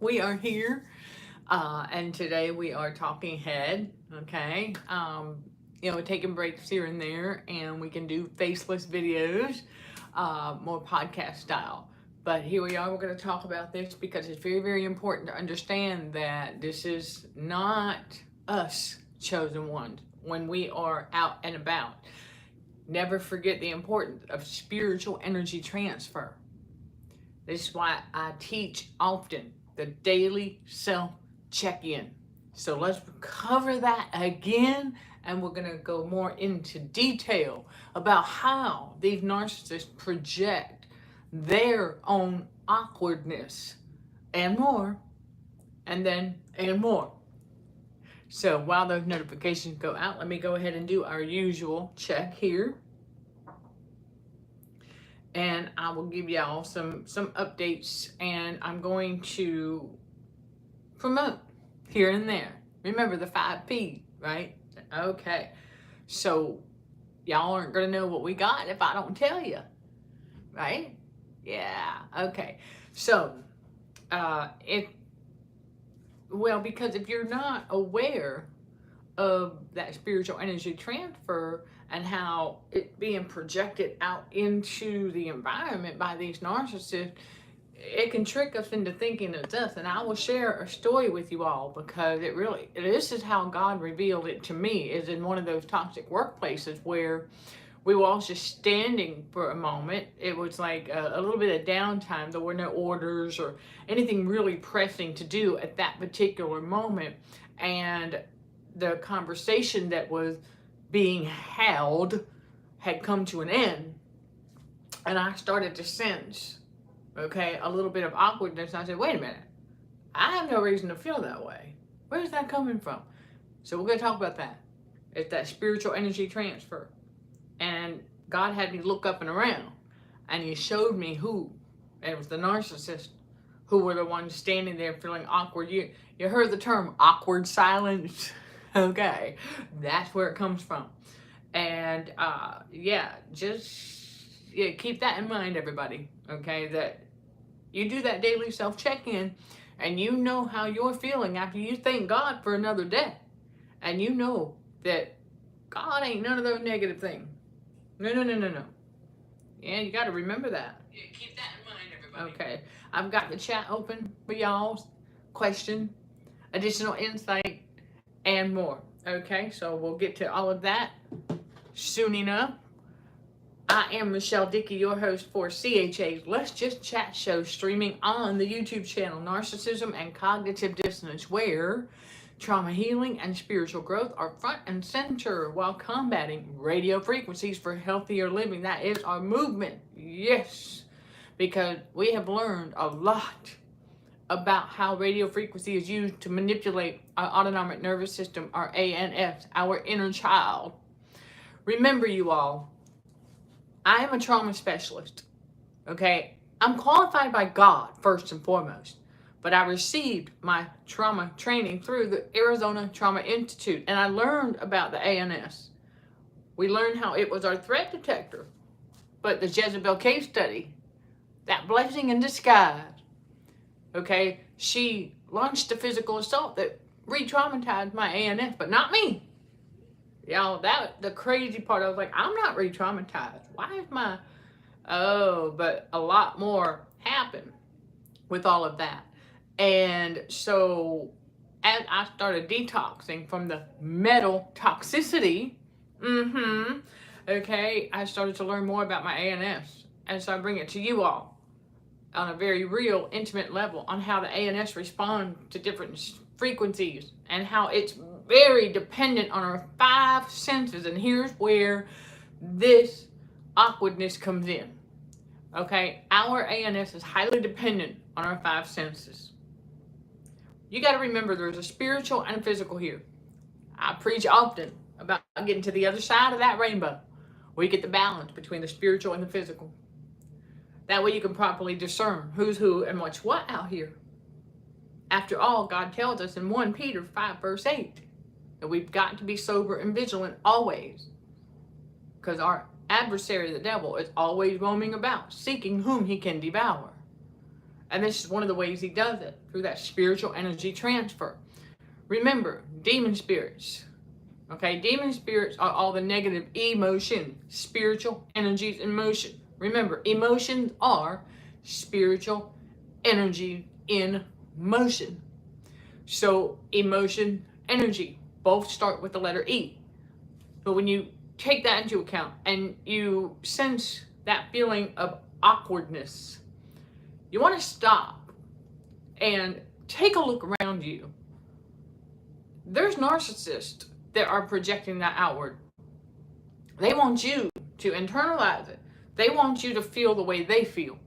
We are here, and today we are talking head. Okay, taking breaks here and there, and we can do faceless videos, more podcast style. But here we are. We're going to talk about this because it's very, very important to understand that this is not us chosen ones when we are out and about. Never forget the importance of spiritual energy transfer. This is why I teach often the daily self check-in. So let's cover that again, and we're going to go more into detail about how these narcissists project their own awkwardness and more, and more. So while those notifications go out, let me go ahead and do our usual check here. And I will give y'all some updates, and I'm going to promote here and there. Remember the 5P, right? Okay. So y'all aren't going to know what we got if I don't tell you, right? Yeah. Okay. So because if you're not aware of that spiritual energy transfer and how it being projected out into the environment by these narcissists, it can trick us into thinking it's us. And I will share a story with you all because this is how God revealed it to me, is in one of those toxic workplaces where we were all just standing for a moment. It was like a little bit of downtime. There were no orders or anything really pressing to do at that particular moment. And the conversation that was being held had come to an end. And I started to sense, a little bit of awkwardness. And I said, wait a minute. I have no reason to feel that way. Where's that coming from? So we're going to talk about that. It's that spiritual energy transfer. And God had me look up and around, and he showed me who. It was the narcissists who were the ones standing there feeling awkward. You heard the term awkward silence? Okay, that's where it comes from. And keep that in mind, everybody. Okay, that you do that daily self check-in, and you know how you're feeling after you thank God for another day, and you know that God ain't none of those negative things. No. Yeah, you got to remember that. Yeah, keep that in mind, everybody. Okay, I've got the chat open for y'all's question, additional insight, and more. Okay, so we'll get to all of that soon enough. I am Michelle Dickey, your host for CHA's Let's Just Chat show, streaming on the YouTube channel Narcissism and Cognitive Dissonance, where trauma healing and spiritual growth are front and center while combating radio frequencies for healthier living. That is our movement. Yes, because we have learned a lot about how radio frequency is used to manipulate our autonomic nervous system, our ANS, our inner child. Remember, you all, I am a trauma specialist. Okay, I'm qualified by God first and foremost. But I received my trauma training through the Arizona Trauma Institute, and I learned about the ANS. We learned how it was our threat detector. But the Jezebel case study, that blessing in disguise, okay, she launched a physical assault that re-traumatized my ANS, but not me. Y'all, the crazy part, I was like, I'm not re-traumatized. Why is but a lot more happened with all of that. And so as I started detoxing from the metal toxicity, I started to learn more about my ANS. And so I bring it to you all on a very real, intimate level on how the ANS responds to different frequencies and how it's very dependent on our 5 senses. And here's where this awkwardness comes in. Okay, our ANS is highly dependent on our 5 senses. You got to remember there's a spiritual and a physical here. I preach often about getting to the other side of that rainbow, where you get the balance between the spiritual and the physical. That way you can properly discern who's who and what's what out here. After all, God tells us in 1 Peter 5 verse 8 that we've got to be sober and vigilant always, because our adversary, the devil, is always roaming about, seeking whom he can devour. And this is one of the ways he does it, through that spiritual energy transfer. Remember, demon spirits. Okay, demon spirits are all the negative emotion, spiritual energies in motion. Remember, emotions are spiritual energy in motion. So emotion, energy, both start with the letter E. But when you take that into account and you sense that feeling of awkwardness, you want to stop and take a look around you. There's narcissists that are projecting that outward. They want you to internalize it. They want you to feel the way they feel.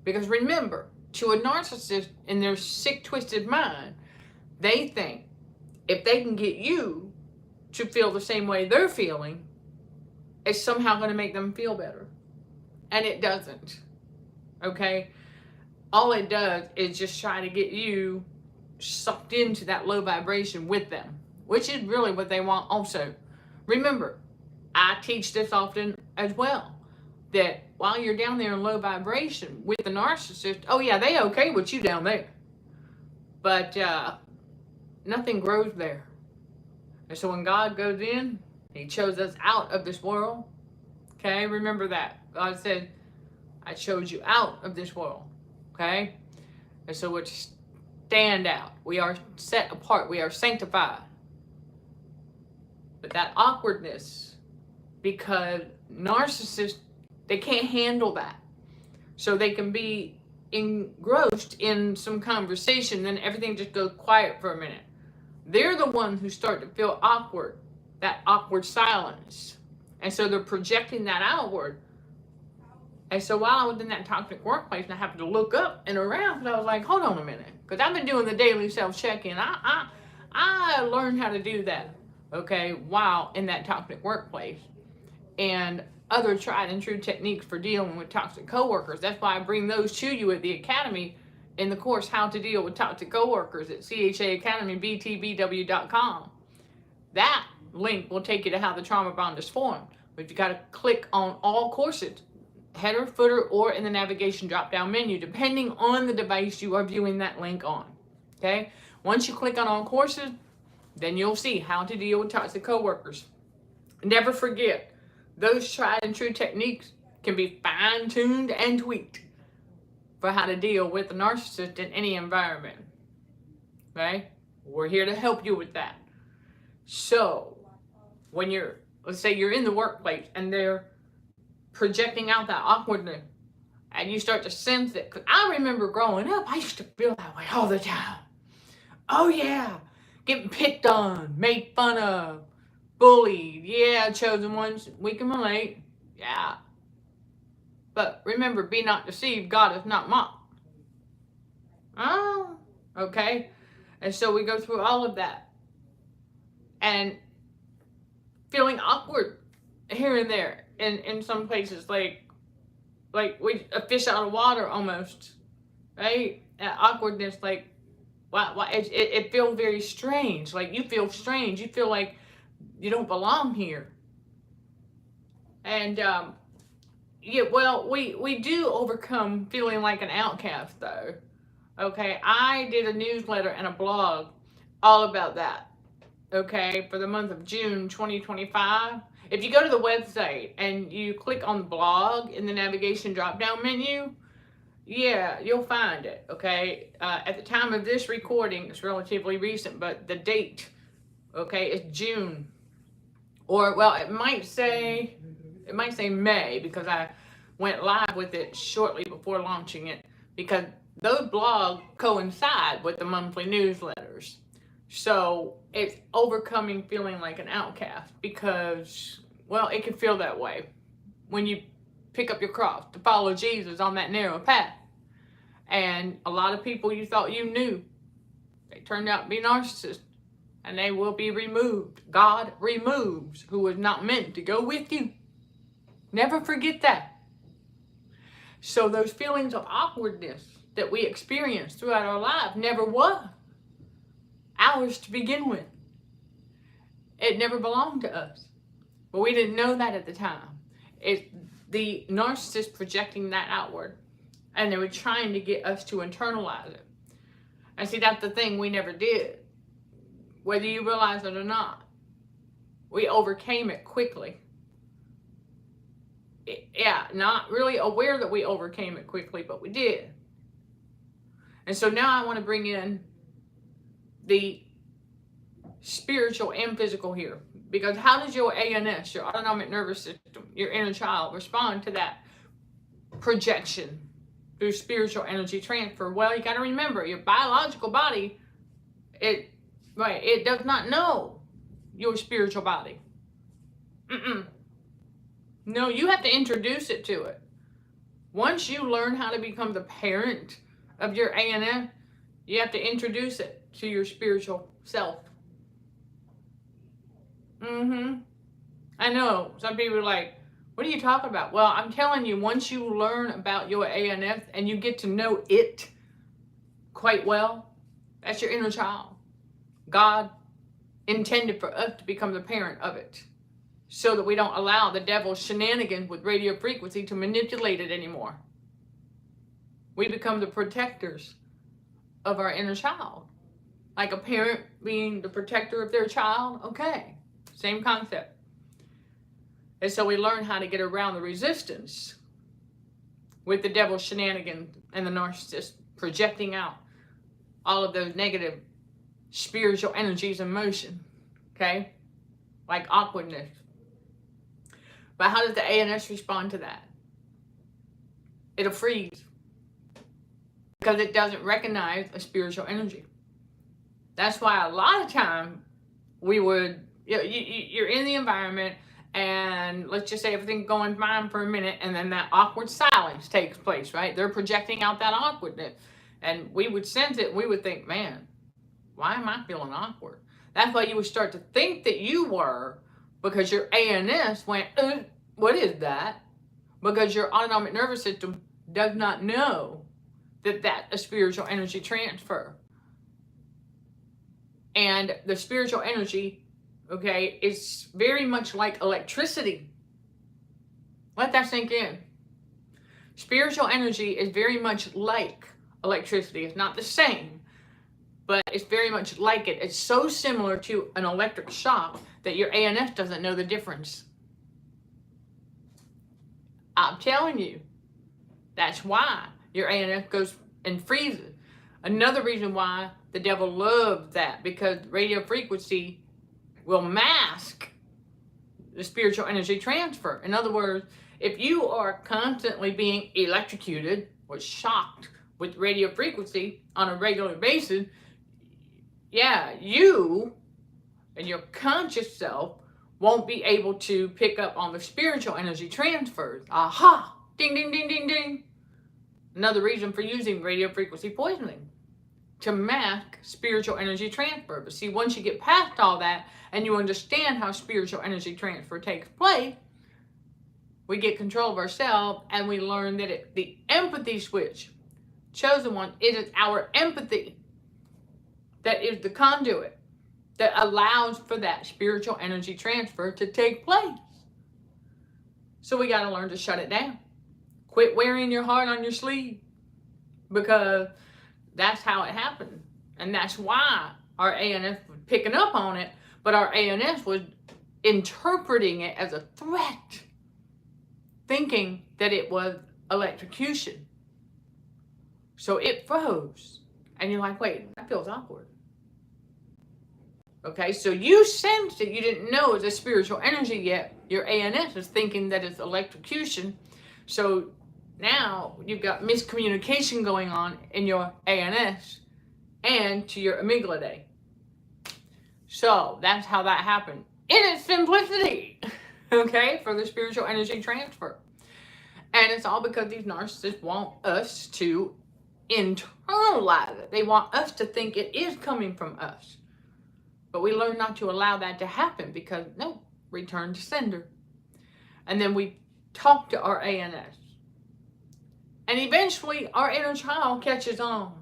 Because remember, to a narcissist in their sick, twisted mind, they think if they can get you to feel the same way they're feeling, it's somehow going to make them feel better. And it doesn't. Okay? All it does is just try to get you sucked into that low vibration with them, which is really what they want also. Remember, I teach this often as well, that while you're down there in low vibration with the narcissist, oh yeah, they okay with you down there. But nothing grows there. And so when God goes in, he chose us out of this world. Okay, remember that. God said, I chose you out of this world. Okay? And so it's stand out. We are set apart. We are sanctified. But that awkwardness, because narcissists, they can't handle that. So they can be engrossed in some conversation, then everything just goes quiet for a minute. They're the ones who start to feel awkward, that awkward silence. And so they're projecting that outward. And so while I was in that toxic workplace, and I happened to look up and around, because I was like, hold on a minute. Because I've been doing the daily self-check-in. I learned how to do that, okay, while in that toxic workplace. And other tried and true techniques for dealing with toxic coworkers. That's why I bring those to you at the Academy in the course, How to Deal with Toxic Coworkers at CHAacademybtbw.com. That link will take you to how the trauma bond is formed. But you got to click on all courses, header, footer, or in the navigation drop-down menu, depending on the device you are viewing that link on. Okay? Once you click on all courses, then you'll see how to deal with toxic coworkers. Never forget, those tried and true techniques can be fine-tuned and tweaked for how to deal with a narcissist in any environment. Okay? We're here to help you with that. So, when let's say you're in the workplace and they're projecting out that awkwardness, and you start to sense it. Because I remember growing up, I used to feel that way all the time. Oh yeah, getting picked on, made fun of, bullied. Yeah, chosen ones, we can relate. Yeah. But remember, be not deceived, God is not mocked. Oh, okay. And so we go through all of that. And feeling awkward here and there in some places, like we a fish out of water almost, right? That awkwardness, like why it feels very strange. Like you feel strange. You feel like you don't belong here. And yeah, well, we do overcome feeling like an outcast, though. Okay, I did a newsletter and a blog all about that. Okay, for the month of June 2025. If you go to the website and you click on the blog in the navigation drop-down menu, yeah, you'll find it. Okay, at the time of this recording, it's relatively recent, but the date, okay, is June. Or well, it might say May, because I went live with it shortly before launching it, because those blogs coincide with the monthly newsletters. So it's overcoming feeling like an outcast, because, well, it can feel that way when you pick up your cross to follow Jesus on that narrow path. And a lot of people you thought you knew, they turned out to be narcissists, and they will be removed. God removes who is not meant to go with you. Never forget that. So those feelings of awkwardness that we experience throughout our life never was ours to begin with. It never belonged to us. But we didn't know that at the time. It's the narcissist projecting that outward. And they were trying to get us to internalize it. And see, that's the thing, we never did. Whether you realize it or not, we overcame it quickly. Not really aware that we overcame it quickly, but we did. And so now I want to bring in the spiritual and physical here. Because how does your ANS, your autonomic nervous system, your inner child, respond to that projection through spiritual energy transfer? Well, you got to remember, your biological body, it does not know your spiritual body. No, you have to introduce it to it. Once you learn how to become the parent of your ANS, you have to introduce it to your spiritual self. I know, some people are like, what are you talking about? Well, I'm telling you, once you learn about your ANS and you get to know it quite well, that's your inner child. God intended for us to become the parent of it so that we don't allow the devil's shenanigans with radio frequency to manipulate it anymore. We become the protectors of our inner child. Like a parent being the protector of their child, okay, same concept. And so we learn how to get around the resistance with the devil's shenanigans and the narcissist projecting out all of those negative spiritual energies in motion, okay? Like awkwardness. But how does the ANS respond to that? It'll freeze because it doesn't recognize a spiritual energy. That's why a lot of time we would, you're in the environment and let's just say everything's going fine for a minute and then that awkward silence takes place, right? They're projecting out that awkwardness. And we would sense it and we would think, man, why am I feeling awkward? That's why you would start to think that you were, because your ANS went, what is that? Because your autonomic nervous system does not know that that's a spiritual energy transfer. And the spiritual energy, okay, is very much like electricity. Let that sink in. Spiritual energy is very much like electricity. It's not the same, but it's very much like it. It's so similar to an electric shock that your ANS doesn't know the difference. I'm telling you, that's why your ANS goes and freezes. Another reason why the devil loves that, because radio frequency will mask the spiritual energy transfer. In other words, if you are constantly being electrocuted or shocked with radio frequency on a regular basis, you and your conscious self won't be able to pick up on the spiritual energy transfers. Aha! Ding, ding, ding, ding, ding. Another reason for using radio frequency poisoning, to mask spiritual energy transfer. But see, once you get past all that and you understand how spiritual energy transfer takes place, we get control of ourselves and we learn that the empathy switch, chosen one, it is our empathy that is the conduit that allows for that spiritual energy transfer to take place. So we got to learn to shut it down. Quit wearing your heart on your sleeve, because that's how it happened. And that's why our ANS was picking up on it, but our ANS was interpreting it as a threat, thinking that it was electrocution. So it froze. And you're like, wait, that feels awkward. Okay, so you sensed it. You didn't know it's a spiritual energy yet. Your ANS is thinking that it's electrocution. So now you've got miscommunication going on in your ANS and to your amygdala. So that's how that happened. In its simplicity, okay, for the spiritual energy transfer. And it's all because these narcissists want us to internalize it. They want us to think it is coming from us. But we learn not to allow that to happen because, no, return to sender. And then we talk to our ANS. And eventually our inner child catches on.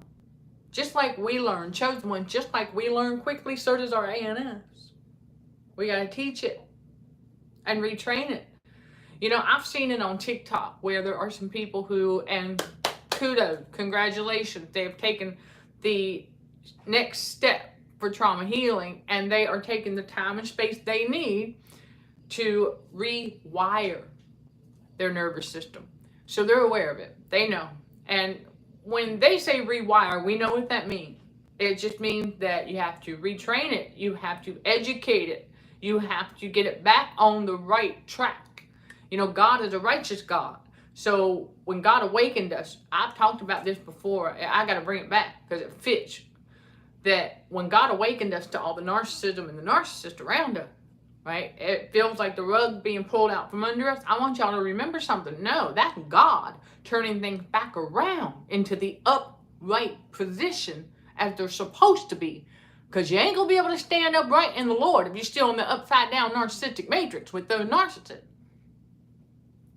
Just like we learn, chosen one, just like we learn quickly, so does our ANS. We got to teach it and retrain it. You know, I've seen it on TikTok where there are some people who, and kudos, congratulations. They have taken the next step for trauma healing, and they are taking the time and space they need to rewire their nervous system. So they're aware of it. They know. And when they say rewire, we know what that means. It just means that you have to retrain it. You have to educate it. You have to get it back on the right track. You know, God is a righteous God. So when God awakened us, I've talked about this before. I got to bring it back because it fits. That when God awakened us to all the narcissism and the narcissist around us, right? It feels like the rug being pulled out from under us. I want y'all to remember something. No, that's God turning things back around into the upright position as they're supposed to be. Because you ain't going to be able to stand upright in the Lord if you're still in the upside down narcissistic matrix with those narcissists.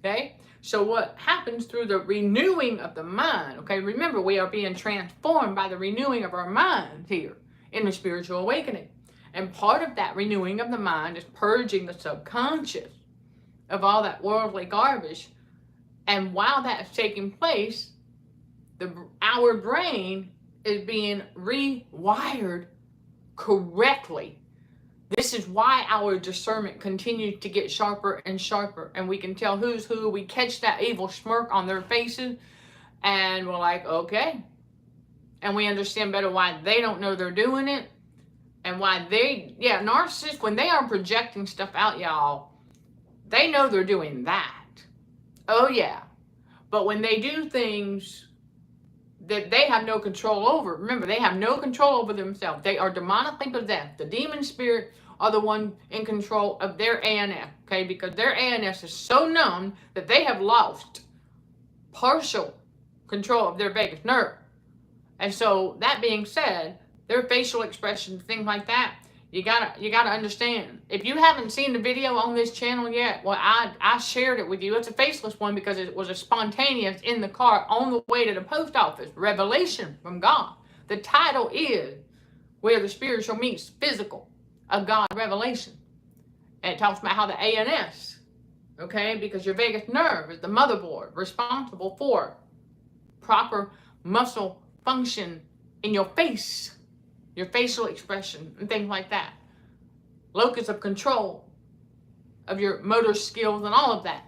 Okay? So what happens through the renewing of the mind, okay? Remember, we are being transformed by the renewing of our minds here in the spiritual awakening. And part of that renewing of the mind is purging the subconscious of all that worldly garbage. And while that's taking place, our brain is being rewired correctly. This is why our discernment continues to get sharper and sharper. And we can tell who's who. We catch that evil smirk on their faces. And we're like, okay. And we understand better why they don't know they're doing it. And why narcissists, when they are projecting stuff out, y'all, they know they're doing that. Oh, yeah. But when they do things that they have no control over, remember, they have no control over themselves. They are demonically possessed. The demon spirit are the one in control of their ANS, okay? Because their ANS is so numb that they have lost partial control of their vagus nerve. And so, that being said, their facial expressions, things like that, you gotta understand. If you haven't seen the video on this channel yet, well, I shared it with you. It's a faceless one because it was a spontaneous in the car on the way to the post office. Revelation from God. The title is Where the Spiritual Meets Physical, a God Revelation. And it talks about how the ANS, okay, because your vagus nerve is the motherboard responsible for proper muscle function in your face. Your facial expression and things like that. Locus of control of your motor skills and all of that.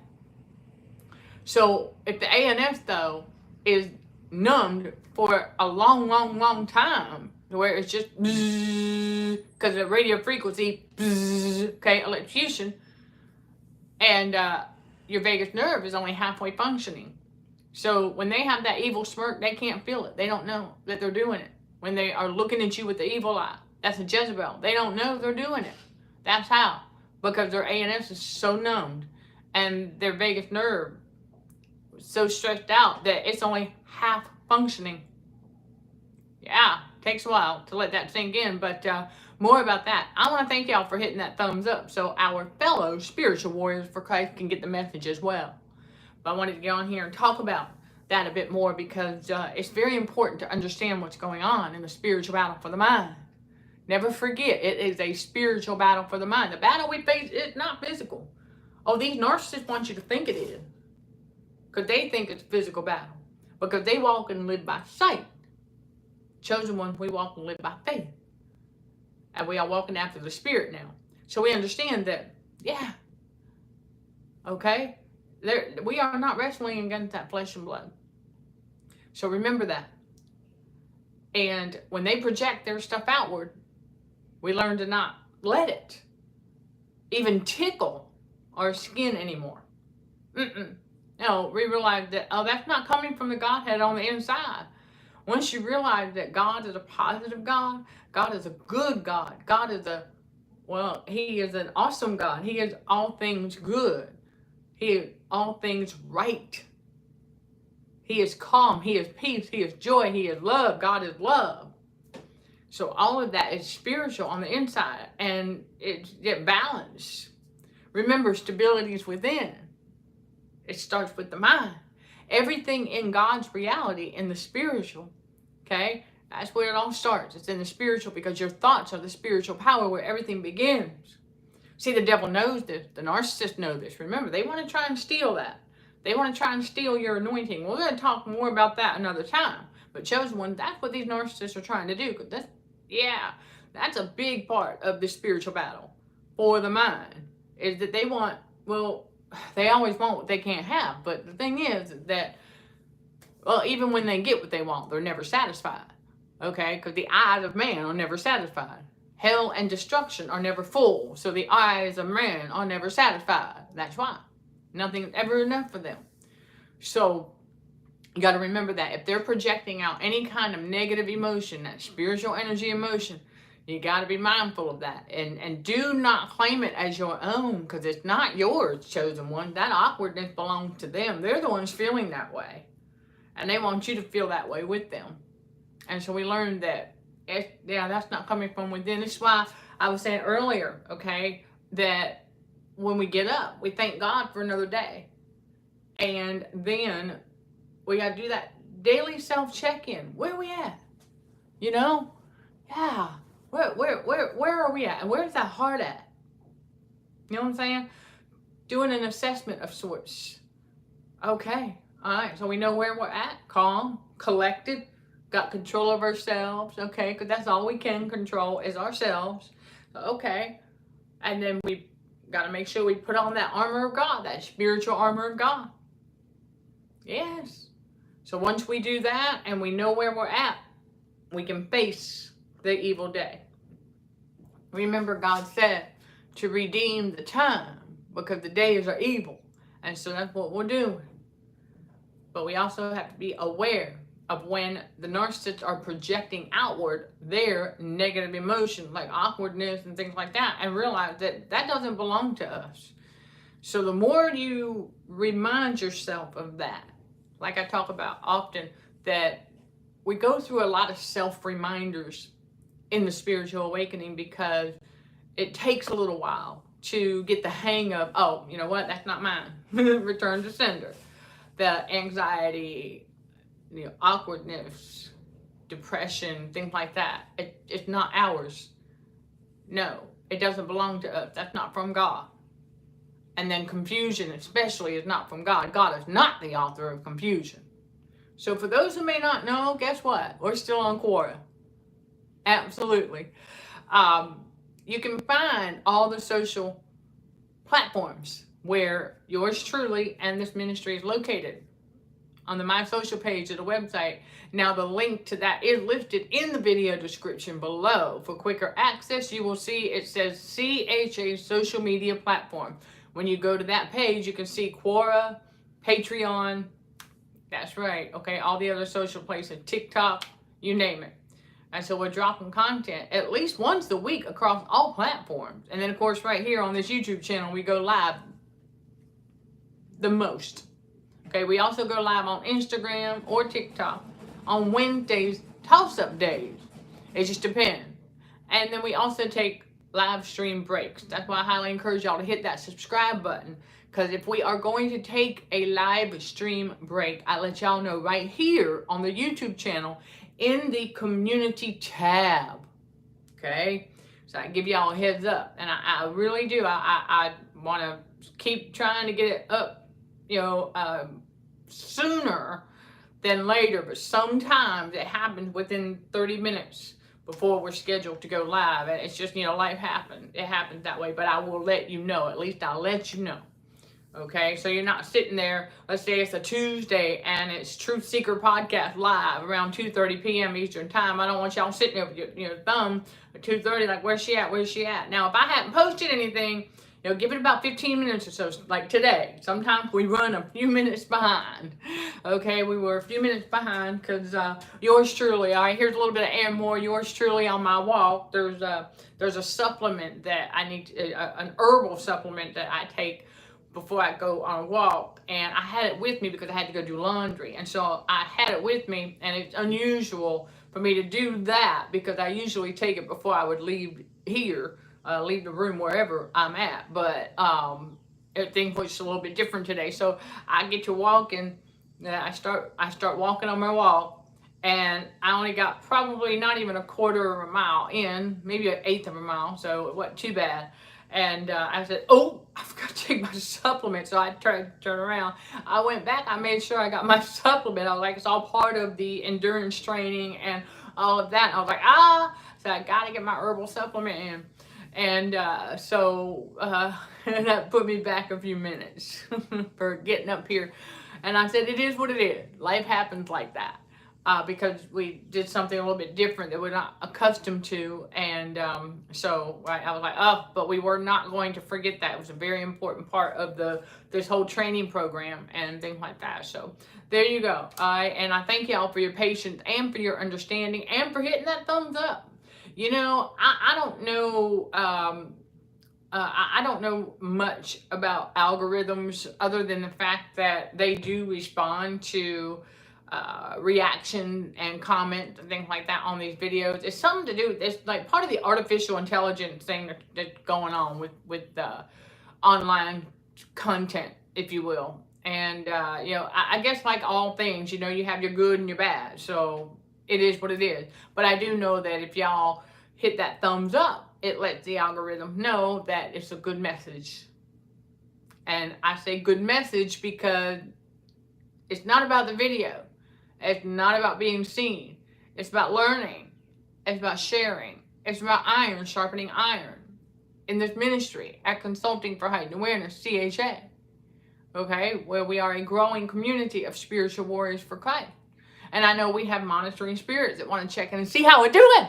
So if the ANS, though, is numbed for a long, long, long time, where it's just because of radio frequency, okay, electrocution, and your vagus nerve is only halfway functioning. So when they have that evil smirk, they can't feel it. They don't know that they're doing it. When they are looking at you with the evil eye, that's a Jezebel. They don't know they're doing it. That's how. Because their ANS is so numbed and their vagus nerve so stretched out that it's only half functioning. Yeah, takes a while to let that sink in, but more about that. I want to thank y'all for hitting that thumbs up so our fellow spiritual warriors for Christ can get the message as well. But I wanted to get on here and talk about that a bit more because it's very important to understand what's going on in the spiritual battle for the mind. Never forget, it is a spiritual battle for the mind. The battle we face is not physical. Oh, these narcissists want you to think it is. Because they think it's a physical battle. Because they walk and live by sight. Chosen ones, we walk and live by faith. And we are walking after the Spirit now. So we understand that, yeah, okay, we are not wrestling against that flesh and blood. So remember that. And when they project their stuff outward, we learn to not let it even tickle our skin anymore. No, we realize that, oh, that's not coming from the Godhead on the inside. Once you realize that God is a positive God, God is a good God, God is He is an awesome God. He is all things good. He is all things right. He is calm. He is peace. He is joy. He is love. God is love. So all of that is spiritual on the inside, and it's balanced. Remember, stability is within. It starts with the mind. Everything in God's reality, in the spiritual, okay, that's where it all starts. It's in the spiritual because your thoughts are the spiritual power where everything begins. See, the devil knows this. The narcissists know this. Remember, they want to try and steal that. They want to try and steal your anointing. We're going to talk more about that another time. But chosen one, that's what these narcissists are trying to do. That's a big part of the spiritual battle for the mind, is that they want, well, they always want what they can't have. But the thing is that, well, even when they get what they want, they're never satisfied. Okay? Because the eyes of man are never satisfied. Hell and destruction are never full. So the eyes of man are never satisfied. That's why. Nothing's ever enough for them. So you got to remember that. If they're projecting out any kind of negative emotion, that spiritual energy emotion, you got to be mindful of that. And do not claim it as your own, because it's not yours, chosen one. That awkwardness belongs to them. They're the ones feeling that way. And they want you to feel that way with them. And so we learned that, that's not coming from within. This is why I was saying earlier, okay, that when we get up, we thank God for another day. And then we got to do that daily self-check-in. Where are we at? You know? Yeah. Where are we at? And where's that heart at? You know what I'm saying? Doing an assessment of sorts. Okay. All right. So we know where we're at. Calm, collected, got control of ourselves. Okay. Because that's all we can control is ourselves. So, okay. And then we got to make sure we put on that armor of God, that spiritual armor of God. Yes. So once we do that and we know where we're at, we can face the evil day. Remember, God said to redeem the time because the days are evil. And so that's what we're doing. But we also have to be aware of when the narcissists are projecting outward their negative emotion, like awkwardness and things like that, and realize that that doesn't belong to us. So the more you remind yourself of that, like I talk about often, that we go through a lot of self-reminders in the spiritual awakening because it takes a little while to get the hang of, oh, you know what, that's not mine. Return to sender. The anxiety, awkwardness, depression, things like that. It's not ours. No, it doesn't belong to us. That's not from God. And then confusion especially is not from God. God is not the author of confusion. So for those who may not know, guess what? We're still on Quora. Absolutely. You can find all the social platforms where yours truly and this ministry is located on the My Social page of the website. Now the link to that is listed in the video description below. For quicker access, you will see it says CHA social media platform. When you go to that page, you can see Quora, Patreon, that's right, okay, all the other social places, TikTok, you name it. And so we're dropping content at least once a week across all platforms. And then, of course, right here on this YouTube channel, we go live the most. Okay, we also go live on Instagram or TikTok on Wednesdays, toss-up days. It just depends. And then we also take live stream breaks. That's why I highly encourage y'all to hit that subscribe button. Because if we are going to take a live stream break, I let y'all know right here on the YouTube channel in the community tab. Okay? So I give y'all a heads up. And I really do. I want to keep trying to get it up, sooner than later. But sometimes it happens within 30 minutes before we're scheduled to go live. And it's just, life happens. It happens that way. But I will let you know. At least I'll let you know. Okay, so you're not sitting there, let's say it's a Tuesday and it's Truth Seeker Podcast live around 2:30 p.m. Eastern Time. I don't want y'all sitting there with your thumb at 2:30 like, where's she at, where's she at? Now, if I hadn't posted anything, give it about 15 minutes or so, like today. Sometimes we run a few minutes behind. Okay, we were a few minutes behind because yours truly, all right, here's a little bit of air more. Yours truly on my walk, there's a supplement that I need, an herbal supplement that I take before I go on a walk, and I had it with me because I had to go do laundry, and so I had it with me, and it's unusual for me to do that because I usually take it before I would leave here, leave the room wherever I'm at, but everything was a little bit different today, so I get to walk, and I start walking on my walk, and I only got probably not even a quarter of a mile in, maybe an eighth of a mile, so it wasn't too bad. And I said, oh, I forgot to take my supplement. So I tried to turn around. I went back. I made sure I got my supplement. I was like, it's all part of the endurance training and all of that. And I was like, so I got to get my herbal supplement in. And that put me back a few minutes for getting up here. And I said, it is what it is. Life happens like that. Because we did something a little bit different that we're not accustomed to. And so I was like, oh, but we were not going to forget that. It was a very important part of this whole training program and things like that. So there you go. And I thank y'all for your patience and for your understanding and for hitting that thumbs up. You know, I don't know. I don't know much about algorithms other than the fact that they do respond to reaction and comment and things like that on these videos. It's something to do, it's like part of the artificial intelligence thing that's going on with online content, if you will. And you know, I guess like all things, you know, you have your good and your bad, so it is what it is. But I do know that if y'all hit that thumbs up, it lets the algorithm know that it's a good message. And I say good message because it's not about the video. It's not about being seen. It's about learning. It's about sharing. It's about iron sharpening iron in this ministry at Consulting for Heightened Awareness, CHA. Okay, where we are a growing community of spiritual warriors for Christ. And I know we have monitoring spirits that want to check in and see how we're doing.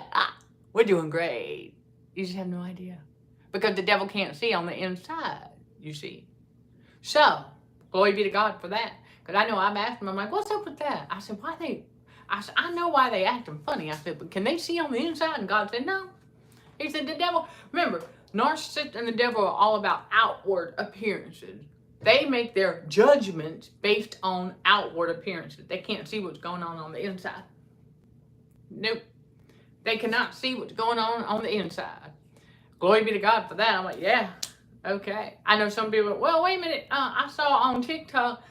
We're doing great. You just have no idea. Because the devil can't see on the inside, you see. So, glory be to God for that. Because I know I've asked them, I'm like, what's up with that? I said, I know why they acting funny. I said, but can they see on the inside? And God said, no. He said, the devil, remember, narcissists and the devil are all about outward appearances. They make their judgments based on outward appearances. They can't see what's going on the inside. Nope. They cannot see what's going on the inside. Glory be to God for that. I'm like, yeah, okay. I know some people, well, wait a minute. I saw on TikTok,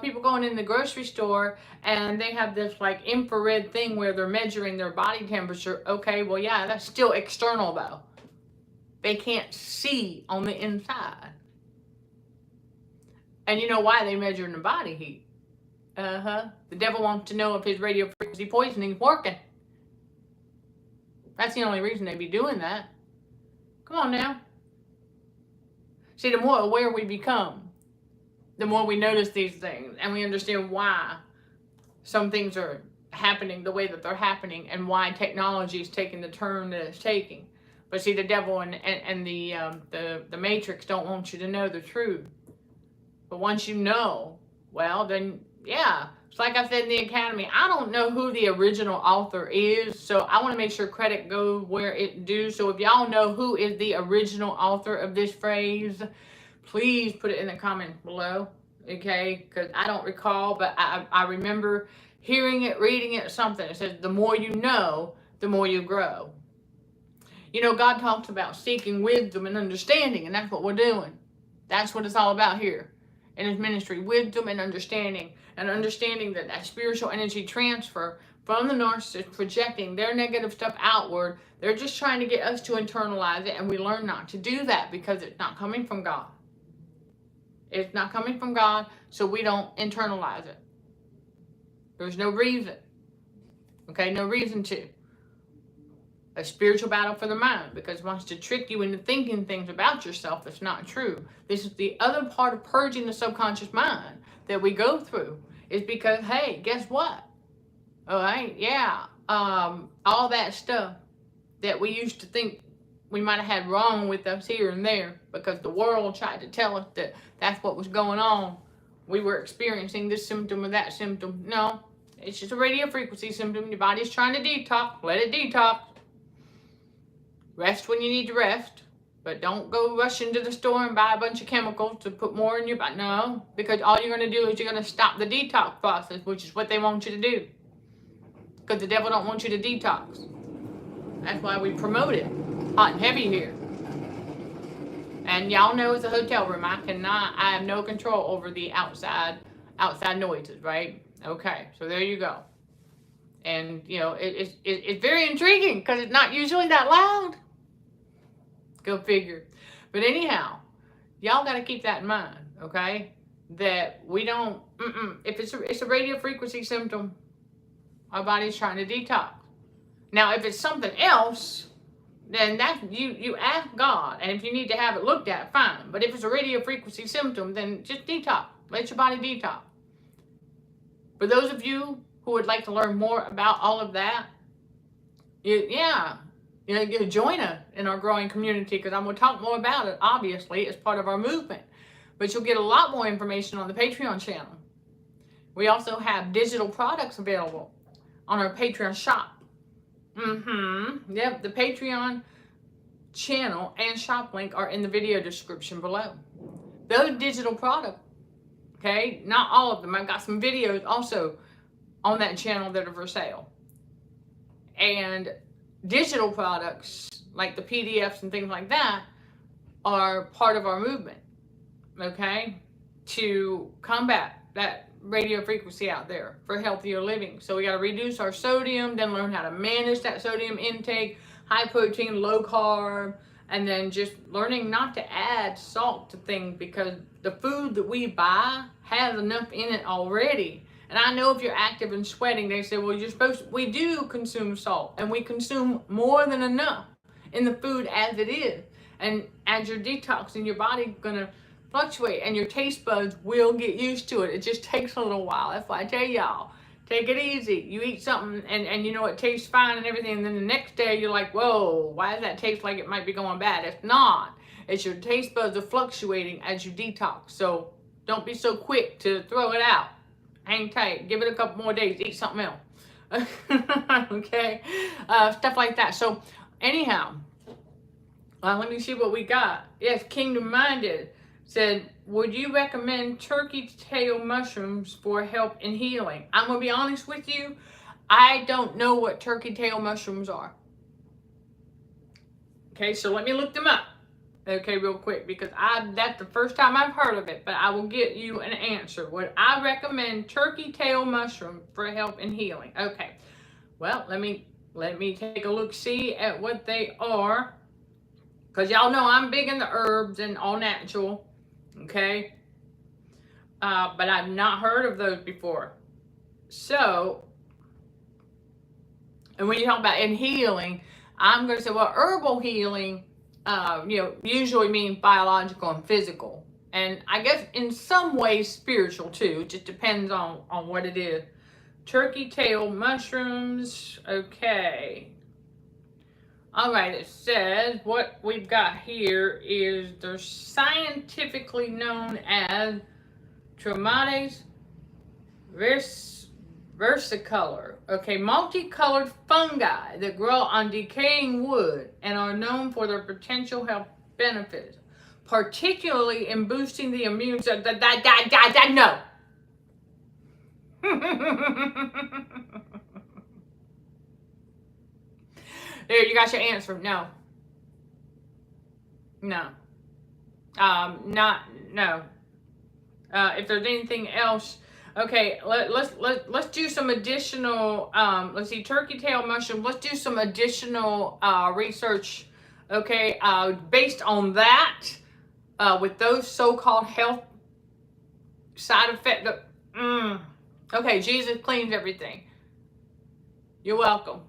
people going in the grocery store and they have this like infrared thing where they're measuring their body temperature. Okay, well, yeah, that's still external though. They can't see on the inside. And you know why they measure in the body heat? The devil wants to know if his radio frequency poisoning is working. That's the only reason they be doing that. Come on now. See, the more aware we become, the more we notice these things and we understand why some things are happening the way that they're happening and why technology is taking the turn that it's taking. But see, the devil and the matrix don't want you to know the truth. But once you know, well, then, yeah. It's like I said in the academy, I don't know who the original author is, so I want to make sure credit goes where it due. So if y'all know who is the original author of this phrase, please put it in the comments below, okay? Because I don't recall, but I remember hearing it, reading it, something. It says, the more you know, the more you grow. You know, God talks about seeking wisdom and understanding, and that's what we're doing. That's what it's all about here in his ministry, wisdom and understanding that spiritual energy transfer from the narcissist projecting their negative stuff outward. They're just trying to get us to internalize it, and we learn not to do that because it's not coming from God. It's not coming from God, so we don't internalize it. There's no reason. Okay, no reason to. A spiritual battle for the mind, because it wants to trick you into thinking things about yourself that's not true. This is the other part of purging the subconscious mind that we go through, is because, hey, guess what? All right, yeah, all that stuff that we used to think we might have had wrong with us here and there because the world tried to tell us that that's what was going on. We were experiencing this symptom or that symptom. No, it's just a radio frequency symptom. Your body's trying to detox. Let it detox. Rest when you need to rest, but don't go rush into the store and buy a bunch of chemicals to put more in your body. No, because all you're going to do is you're going to stop the detox process, which is what they want you to do. Because the devil don't want you to detox. That's why we promote it hot and heavy here. And y'all know it's a hotel room. I have no control over the outside noises, right? Okay, so there you go. And, you know, it's very intriguing because it's not usually that loud. Go figure. But anyhow, y'all got to keep that in mind, okay? That we don't, if it's a radio frequency symptom, our body's trying to detox. Now, if it's something else, then that you ask God, and if you need to have it looked at, fine. But if it's a radio frequency symptom, then just detox. Let your body detox. For those of you who would like to learn more about all of that, you join us in our growing community, because I'm going to talk more about it, obviously, as part of our movement. But you'll get a lot more information on the Patreon channel. We also have digital products available on our Patreon shop. Yep, the Patreon channel and shop link are in the video description below. Those digital products, okay, not all of them. I've got some videos also on that channel that are for sale. And digital products, like the PDFs and things like that, are part of our movement, okay, to combat that radio frequency out there for healthier living. So we got to reduce our sodium, then learn how to manage that sodium intake, high protein, low carb, and then just learning not to add salt to things, because the food that we buy has enough in it already. And I know if you're active and sweating, they say, well, we do consume salt, and we consume more than enough in the food as it is. And as you're detoxing, your body's gonna fluctuate, and your taste buds will get used to it. It just takes a little while. That's why I tell y'all, take it easy. You eat something and you know it tastes fine and everything, and then the next day you're like, whoa, why does that taste like it might be going bad? It's not. It's your taste buds are fluctuating as you detox. So don't be so quick to throw it out. Hang tight. Give it a couple more days. Eat something else. Okay? Stuff like that. So anyhow, let me see what we got. Yes, Kingdom Minded said, would you recommend turkey tail mushrooms for help in healing? I'm going to be honest with you. I don't know what turkey tail mushrooms are. Okay, so let me look them up. Okay, real quick, because that's the first time I've heard of it, but I will get you an answer. Would I recommend turkey tail mushroom for help in healing? Okay, well, let me take a look-see at what they are, because y'all know I'm big in the herbs and all natural. Okay, but I've not heard of those before. So, and when you talk about in healing, I'm going to say, well, herbal healing, usually means biological and physical, and I guess in some ways spiritual too. It just depends on what it is. Turkey tail mushrooms. Okay. All right, it says what we've got here is they're scientifically known as Traumates versicolor. Okay, multicolored fungi that grow on decaying wood and are known for their potential health benefits, particularly in boosting the immune system. No. There, you got your answer. No. No. No. If there's anything else, okay, let's do some additional, let's see, turkey tail mushroom. Let's do some additional research, okay, based on that, with those so-called health side effects. Okay, Jesus cleans everything. You're welcome.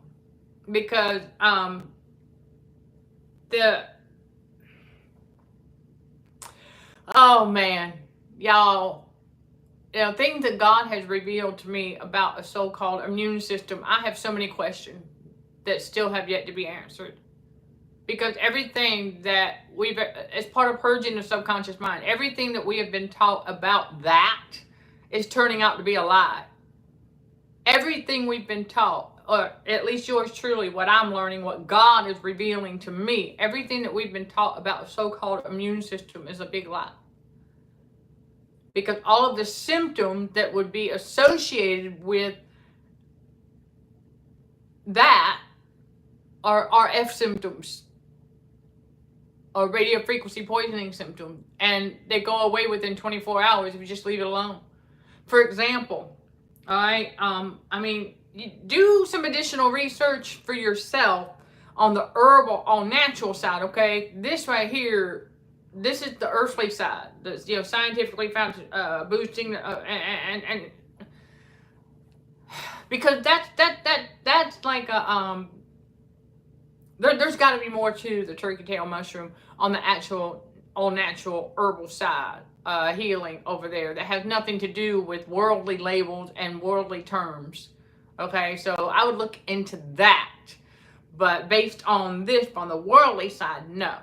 Because oh man, y'all, things that God has revealed to me about a so-called immune system, I have so many questions that still have yet to be answered. Because everything that we've, as part of purging the subconscious mind, everything that we have been taught about that is turning out to be a lie. Everything we've been taught, or at least yours truly, what I'm learning, what God is revealing to me, everything that we've been taught about the so-called immune system is a big lie. Because all of the symptoms that would be associated with that are RF symptoms, or radio frequency poisoning symptoms, and they go away within 24 hours if you just leave it alone. For example, all right, you do some additional research for yourself on the herbal, on natural side, okay? This right here this is the earthly side. That's, you know, scientifically found boosting and because that's like a there's got to be more to the turkey tail mushroom on the actual all natural herbal side, healing over there, that has nothing to do with worldly labels and worldly terms. Okay, so I would look into that. But based on this, on the worldly side, no.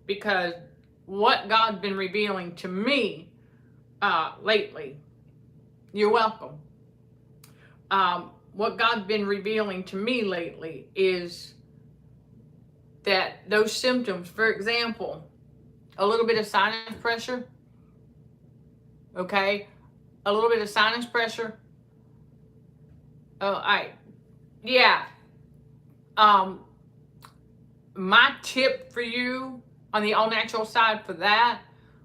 Because what God's been revealing to me lately, you're welcome. What God's been revealing to me lately is that those symptoms, for example, a little bit of sinus pressure, okay? A little bit of sinus pressure. Oh, yeah. My tip for you on the all natural side for that,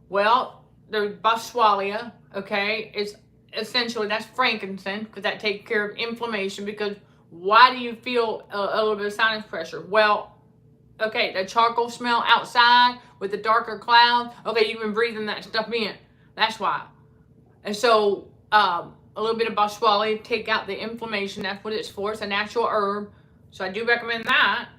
well, there's boswellia, okay? It's essentially, that's frankincense, because that takes care of inflammation. Because why do you feel a little bit of sinus pressure? Well, okay, the charcoal smell outside with the darker clouds, okay, you've been breathing that stuff in. That's why. And so, a little bit of boswellia, take out the inflammation. That's what it's for. It's a natural herb. So I do recommend that.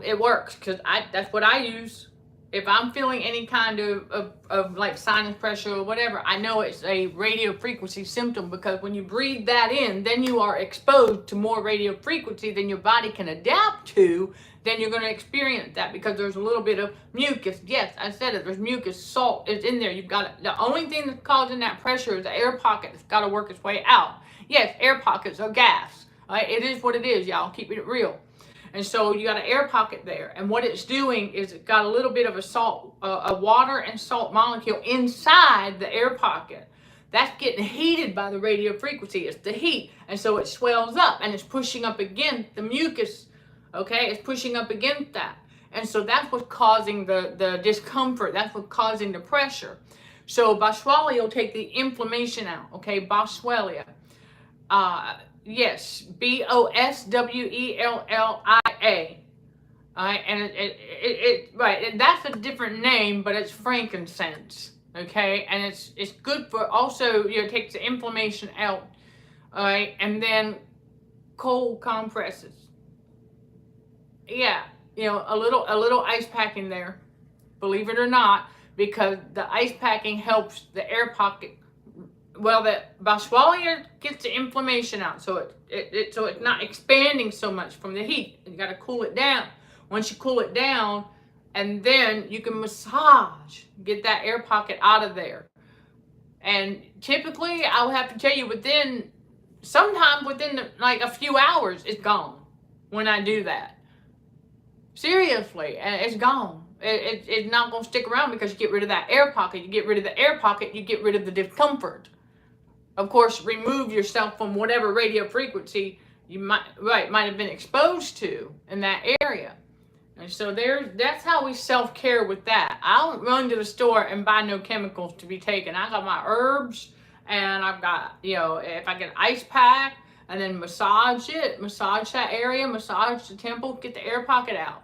It works, because that's what I use. If I'm feeling any kind of like sinus pressure or whatever, I know it's a radio frequency symptom, because when you breathe that in, then you are exposed to more radio frequency than your body can adapt to. Then you're going to experience that, because there's a little bit of mucus. Yes, I said it. There's mucus, salt is in there. You've got it. The only thing that's causing that pressure is the air pocket that's got to work its way out. Yes, air pockets are gas. Right? It is what it is, y'all. Keep it real. And so you got an air pocket there, and what it's doing is it's got a little bit of a salt, a water and salt molecule inside the air pocket. That's getting heated by the radio frequency. It's the heat, and so it swells up, and it's pushing up against the mucus. Okay, it's pushing up against that, and so that's what's causing the discomfort. That's what's causing the pressure. So boswellia will take the inflammation out. Okay, boswellia. Yes, Boswellia. And right, that's a different name, but it's frankincense. Okay, and it's good for also, you know, it takes the inflammation out. All right, and then cold compresses. Yeah, you know, a little ice packing there, believe it or not, because the ice packing helps the air pocket. Well, the boswellia gets the inflammation out, so it's not expanding so much from the heat. You got to cool it down. Once you cool it down, and then you can massage, get that air pocket out of there. And typically, I'll have to tell you, sometimes within like a few hours, it's gone when I do that. Seriously, and it's gone. It's not going to stick around, because you get rid of that air pocket. You get rid of the air pocket, you get rid of the discomfort. Of course, remove yourself from whatever radio frequency you might have been exposed to in that area. And so that's how we self-care with that. I don't run to the store and buy no chemicals to be taken. I got my herbs, and I've got, you know, if I get an ice pack, and then massage that area, massage the temple, get the air pocket out.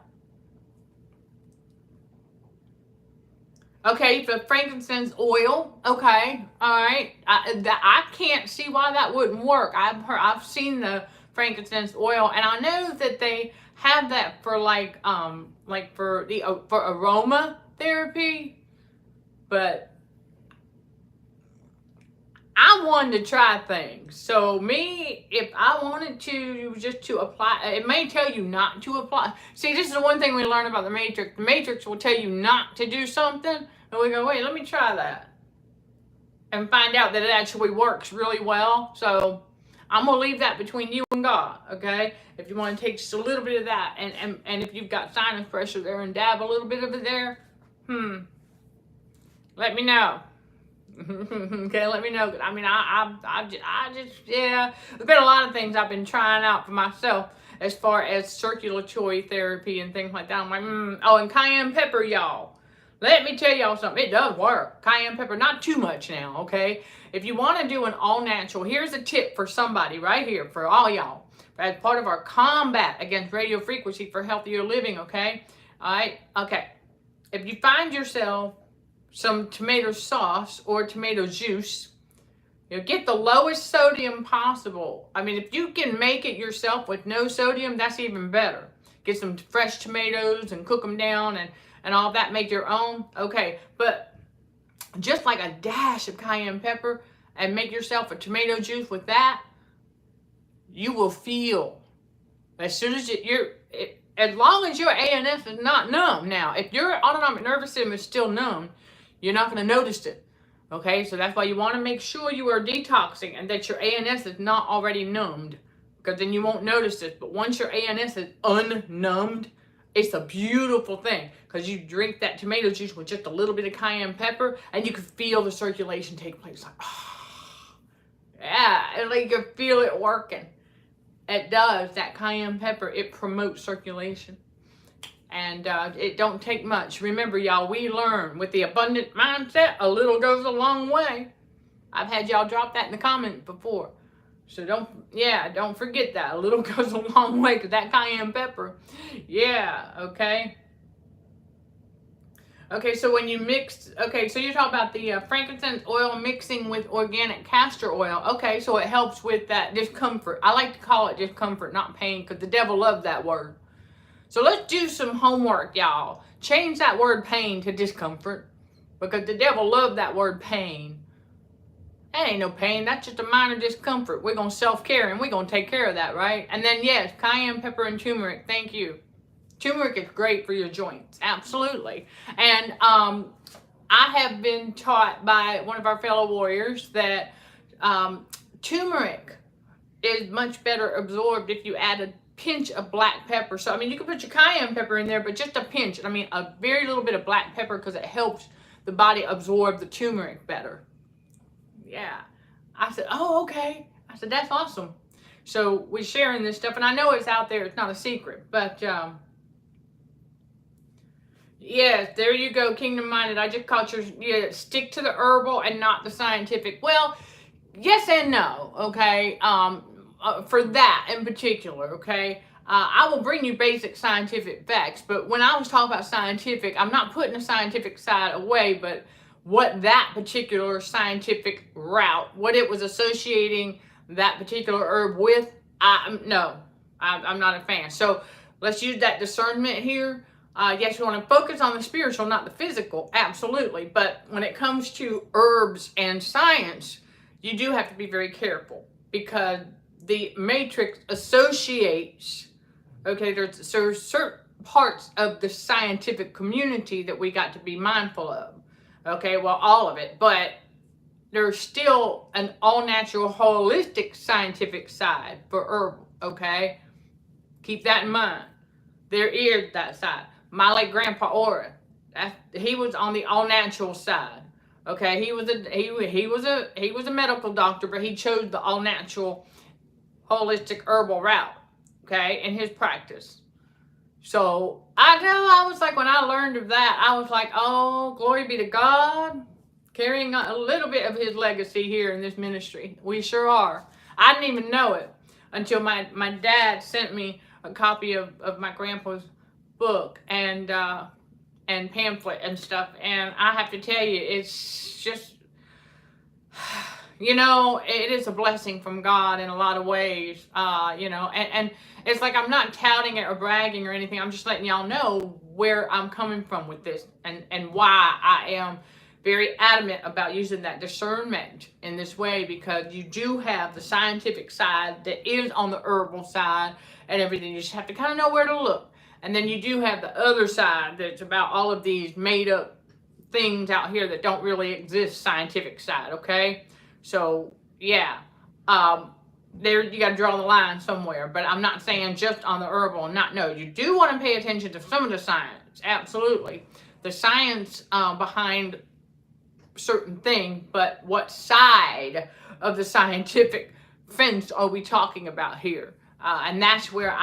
Okay, for frankincense oil, okay, all right. I can't see why that wouldn't work. I've seen the frankincense oil, and I know that they have that for for aroma therapy, but I wanted to try things. So me, if I wanted to just to apply, it may tell you not to apply. See, this is the one thing we learn about the Matrix. The Matrix will tell you not to do something, and we go, wait, let me try that, and find out that it actually works really well. So I'm going to leave that between you and God, okay? If you want to take just a little bit of that, and if you've got sinus pressure there and dab a little bit of it there, let me know. Okay, let me know. I mean, I just, yeah, there's been a lot of things I've been trying out for myself as far as circulatory therapy and things like that. I'm like, oh, and cayenne pepper, y'all. Let me tell y'all something. It does work. Cayenne pepper, not too much now, okay? If you want to do an all-natural, here's a tip for somebody right here, for all y'all, as part of our combat against radio frequency for healthier living, okay? All right? Okay. if you find yourself some tomato sauce or tomato juice, get the lowest sodium possible. I mean, if you can make it yourself with no sodium, that's even better. Get some fresh tomatoes and cook them down and all that, make your own. Okay, but just like a dash of cayenne pepper and make yourself a tomato juice with that, you will feel, as soon as as long as your ANS is not numb. Now, if your autonomic nervous system is still numb, you're not going to notice it. Okay, so that's why you want to make sure you are detoxing and that your ANS is not already numbed, because then you won't notice it. But once your ANS is unnumbed, it's a beautiful thing, because you drink that tomato juice with just a little bit of cayenne pepper and you can feel the circulation take place. Like, oh, yeah, and like you can feel it working. It does. That cayenne pepper, it promotes circulation. And it don't take much. Remember, y'all, we learn with the abundant mindset, a little goes a long way. I've had y'all drop that in the comments before. So don't forget that. A little goes a long way, because that cayenne pepper. Yeah, okay. Okay, so when you mix, okay, so you're talking about the frankincense oil mixing with organic castor oil. Okay, so it helps with that discomfort. I like to call it discomfort, not pain, because the devil loves that word. So let's do some homework, y'all. Change that word pain to discomfort, because the devil loves that word pain. That ain't no pain. That's just a minor discomfort. We're going to self-care, and we're going to take care of that, right? And then, yes, cayenne pepper and turmeric. Thank you. Turmeric is great for your joints. Absolutely. And I have been taught by one of our fellow warriors that turmeric is much better absorbed if you add a pinch of black pepper. So, I mean, you can put your cayenne pepper in there, but just a pinch. I mean, a very little bit of black pepper, because it helps the body absorb the turmeric better. Yeah. I said, oh, okay. I said, that's awesome. So we're sharing this stuff, and I know it's out there. It's not a secret, but yes, there you go, Kingdom Minded. I just caught your, stick to the herbal and not the scientific. Well, yes and no, okay? For that in particular, okay? I will bring you basic scientific facts, but when I was talking about scientific, I'm not putting the scientific side away, but what that particular scientific route, what it was associating that particular herb with, I'm not a fan. So let's use that discernment here. Yes, you want to focus on the spiritual, not the physical, absolutely. But when it comes to herbs and science, you do have to be very careful, because the matrix associates, okay, there's certain parts of the scientific community that we got to be mindful of. Okay, well, all of it, but there's still an all-natural, holistic scientific side for herbal, okay? Keep that in mind. There is that side. My late grandpa Ora, he was on the all-natural side. Okay, he was a medical doctor, but he chose the all-natural, holistic herbal route, okay, in his practice. So I was like, when I learned of that, I was like, oh, glory be to God, carrying a little bit of his legacy here in this ministry. We sure are. I didn't even know it until my dad sent me a copy of my grandpa's book and pamphlet and stuff, and I have to tell you, it's just, it is a blessing from God in a lot of ways, and it's like, I'm not touting it or bragging or anything. I'm just letting y'all know where I'm coming from with this, and why I am very adamant about using that discernment in this way, because you do have the scientific side that is on the herbal side and everything. You just have to kind of know where to look. And then you do have the other side that's about all of these made up things out here that don't really exist, scientific side, okay? So, yeah, there you got to draw the line somewhere. But I'm not saying just on the herbal, no. You do want to pay attention to some of the science, absolutely. The science behind certain thing, but what side of the scientific fence are we talking about here? And that's where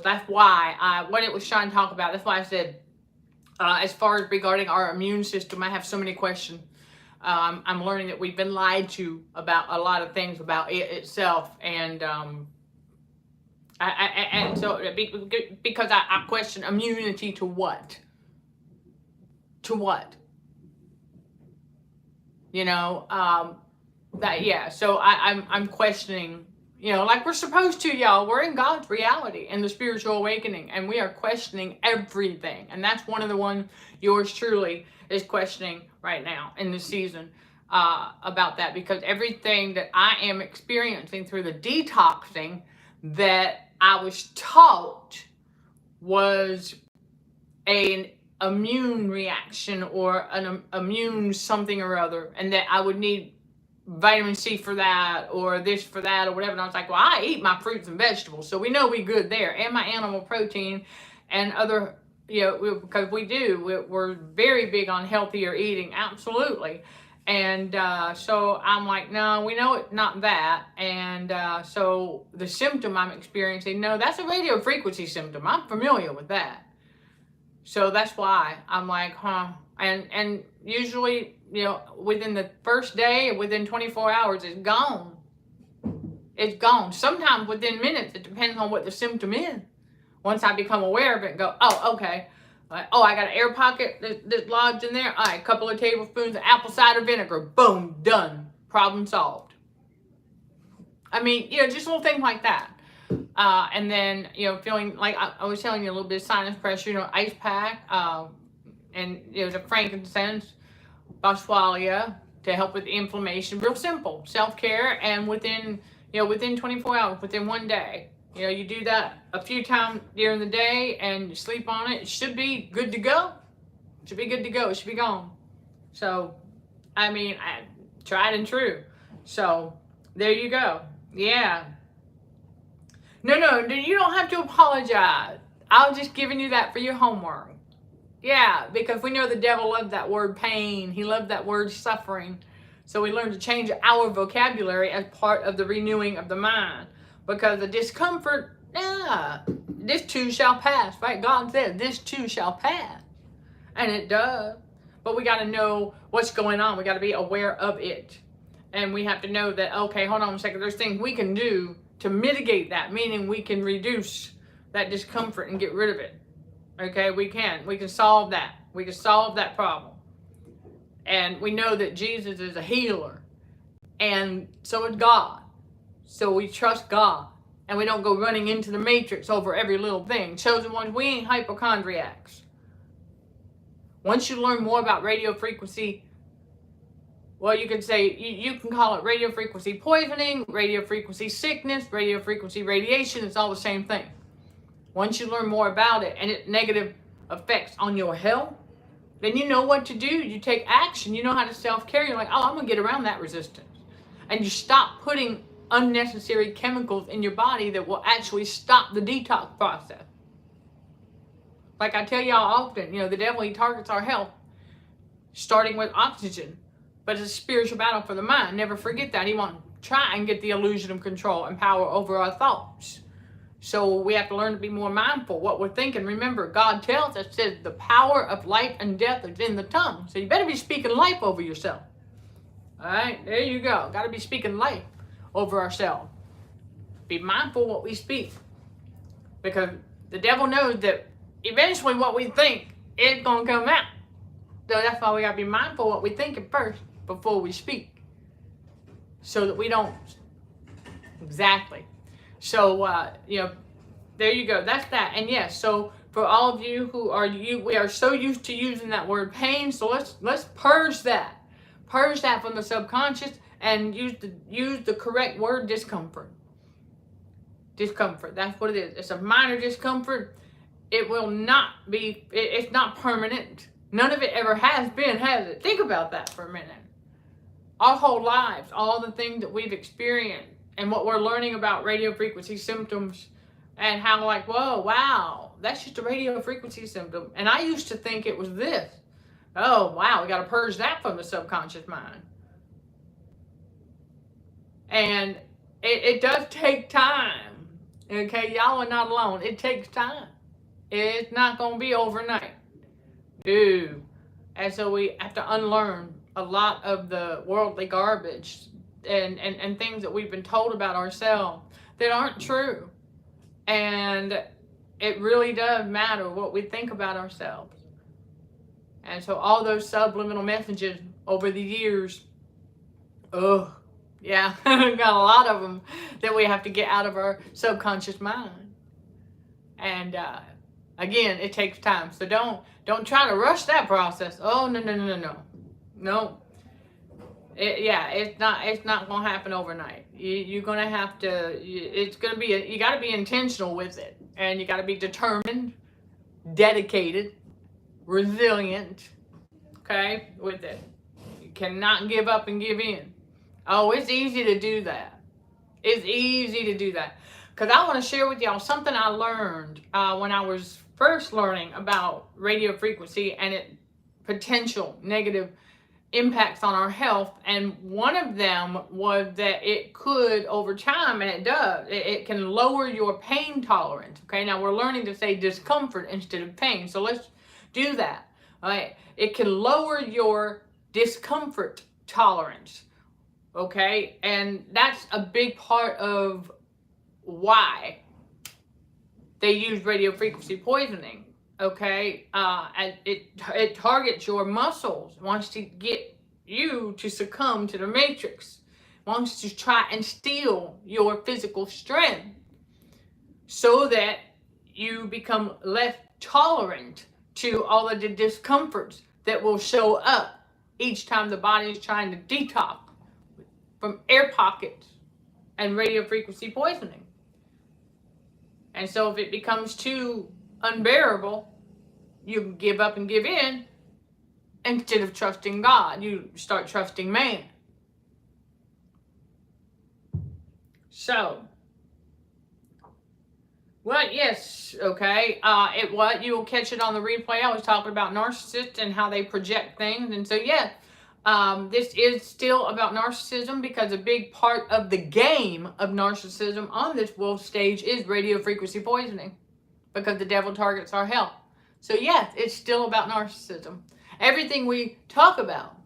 that's why what it was trying to talk about, that's why I said, as far as regarding our immune system, I have so many questions. I'm learning that we've been lied to about a lot of things about it itself, and so because I question immunity to what? to what? You know, so I'm questioning, you know, like we're supposed to, y'all. We're in God's reality and the spiritual awakening, and we are questioning everything. And that's one of the ones yours truly is questioning right now in this season about that, because everything that I am experiencing through the detoxing that I was taught was an immune reaction or an immune something or other, and that I would need vitamin C for that or this for that or whatever. And I was like, well, I eat my fruits and vegetables, so we know we good there, and my animal protein and other, you know, because we're very big on healthier eating, absolutely. And so I'm like, no, we know it's not that. And so the symptom I'm experiencing, no, that's a radio frequency symptom. I'm familiar with that. So that's why I'm like, huh. And usually, you know, within the first day, within 24 hours, it's gone. It's gone. Sometimes within minutes. It depends on what the symptom is. Once I become aware of it and go, oh, okay. Like, oh, I got an air pocket that's lodged in there. All right, a couple of tablespoons of apple cider vinegar. Boom, done. Problem solved. I mean, you know, just little things like that. And then, you know, feeling like I was telling you, a little bit of sinus pressure, you know, ice pack, and, you know, the frankincense, boswellia to help with inflammation. Real simple, self-care, and within 24 hours, within one day. You know, you do that a few times during the day and you sleep on it. It should be good to go. It should be good to go. It should be gone. So, I mean, I tried and true. So, there you go. Yeah. No, you don't have to apologize. I was just giving you that for your homework. Yeah, because we know the devil loved that word pain. He loved that word suffering. So we learned to change our vocabulary as part of the renewing of the mind. Because the discomfort, this too shall pass, right? God said, this too shall pass. And it does. But we got to know what's going on. We got to be aware of it. And we have to know that, okay, hold on a second. There's things we can do to mitigate that, meaning we can reduce that discomfort and get rid of it. Okay, we can solve that. We can solve that problem. And we know that Jesus is a healer. And so is God. So we trust God. And we don't go running into the matrix over every little thing. Chosen ones, we ain't hypochondriacs. Once you learn more about radio frequency, well, you can say, you can call it radio frequency poisoning, radio frequency sickness, radio frequency radiation. It's all the same thing. Once you learn more about it and its negative effects on your health, then you know what to do. You take action. You know how to self-care. You're like, oh, I'm going to get around that resistance. And you stop putting unnecessary chemicals in your body that will actually stop the detox process. Like I tell y'all often, you know, the devil, he targets our health, starting with oxygen. But it's a spiritual battle for the mind. Never forget that. He wants to try and get the illusion of control and power over our thoughts. So we have to learn to be more mindful what we're thinking. Remember, God tells us, says the power of life and death is in the tongue. So you better be speaking life over yourself. All right, there you go. Got to be speaking life over ourselves. Be mindful what we speak. Because the devil knows that eventually what we think is going to come out. So that's why we got to be mindful what we think at first before we speak. So that we don't. Exactly. So, you know, there you go. That's that. And yes, so for all of you who are, we are so used to using that word pain. So let's purge that. Purge that from the subconscious and use the correct word, discomfort. Discomfort. That's what it is. It's a minor discomfort. It will not be, it's not permanent. None of it ever has been, has it? Think about that for a minute. Our whole lives, all the things that we've experienced, and what we're learning about radio frequency symptoms, and how like, whoa, wow, that's just a radio frequency symptom. And I used to think it was this. Oh, wow, we got to purge that from the subconscious mind. And it does take time. Okay, y'all are not alone. It takes time. It's not going to be overnight. Dude. And so we have to unlearn a lot of the worldly garbage and things that we've been told about ourselves that aren't true. And it really does matter what we think about ourselves. And so all those subliminal messages over the years, oh, yeah, got a lot of them that we have to get out of our subconscious mind. And again, it takes time. So don't try to rush that process. Oh, no. It's not gonna happen overnight. You're gonna have to. It's gonna be. You got to be intentional with it, and you got to be determined, dedicated, resilient. Okay, with it. You cannot give up and give in. Oh, it's easy to do that. It's easy to do that. Because I want to share with y'all something I learned when I was first learning about radio frequency and its potential negative impacts on our health. And one of them was that it could, over time, and it does, it can lower your pain tolerance. Okay, now we're learning to say discomfort instead of pain. So let's do that. All right, it can lower your discomfort tolerance. Okay, and that's a big part of why they use radio frequency poisoning. Okay, and it targets your muscles, wants to get you to succumb to the matrix, wants to try and steal your physical strength so that you become less tolerant to all of the discomforts that will show up each time the body is trying to detox from air pockets and radio frequency poisoning. And so if it becomes too unbearable, you give up and give in instead of trusting God. You start trusting man. So, well, yes, okay. You'll catch it on the replay. I was talking about narcissists and how they project things. And so, yeah, this is still about narcissism, because a big part of the game of narcissism on this world stage is radio frequency poisoning, because the devil targets our health. So yes, it's still about narcissism. Everything we talk about.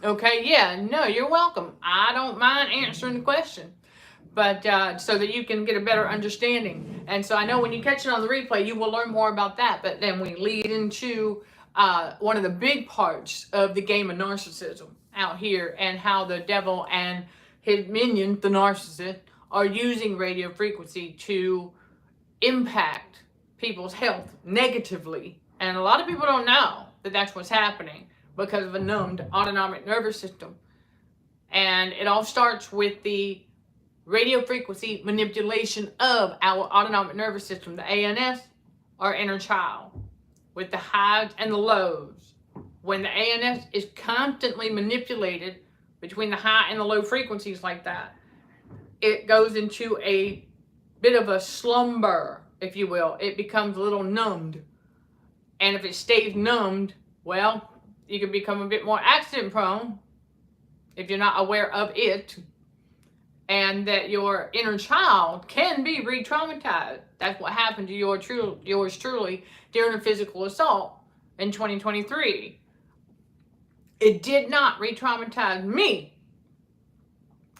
Okay, yeah, no, you're welcome. I don't mind answering the question. But so that you can get a better understanding. And so I know when you catch it on the replay, you will learn more about that. But then we lead into one of the big parts of the game of narcissism out here, and how the devil and his minion, the narcissist, are using radio frequency to impact people's health negatively. And a lot of people don't know that that's what's happening because of a numbed autonomic nervous system. And it all starts with the radio frequency manipulation of our autonomic nervous system, the ANS, our inner child, with the highs and the lows. When the ANS is constantly manipulated between the high and the low frequencies like that, it goes into a bit of a slumber, if you will. It becomes a little numbed. And if it stays numbed, well, you can become a bit more accident prone if you're not aware of it. And that your inner child can be re-traumatized. That's what happened to yours truly during a physical assault in 2023. It did not re-traumatize me,